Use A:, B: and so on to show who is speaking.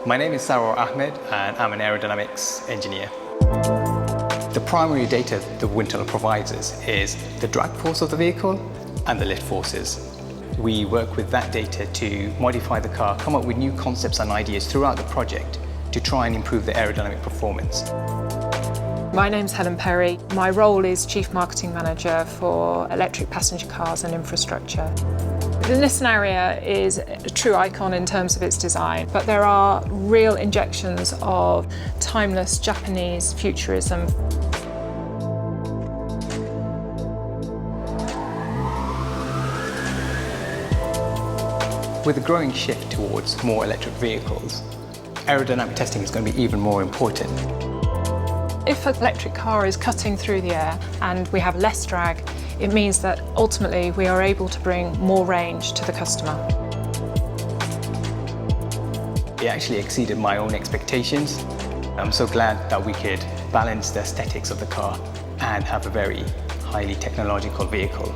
A: My name is Sarwar Ahmed and I'm an aerodynamics engineer. The primary data the wind tunnel provides us is the drag force of the vehicle and the lift forces. We work with that data to modify the car, come up with new concepts and ideas throughout the project to try and improve the aerodynamic performance.
B: My name's Helen Perry. My role is Chief Marketing Manager for electric passenger cars and infrastructure. The Nissan Ariya is a true icon in terms of its design, but there are real injections of timeless Japanese futurism.
A: With the growing shift towards more electric vehicles, aerodynamic testing is going to be even more important.
B: If an electric car is cutting through the air and we have less drag, it means that ultimately we are able to bring more range to the customer.
A: It actually exceeded my own expectations. I'm so glad that we could balance the aesthetics of the car and have a very highly technological vehicle.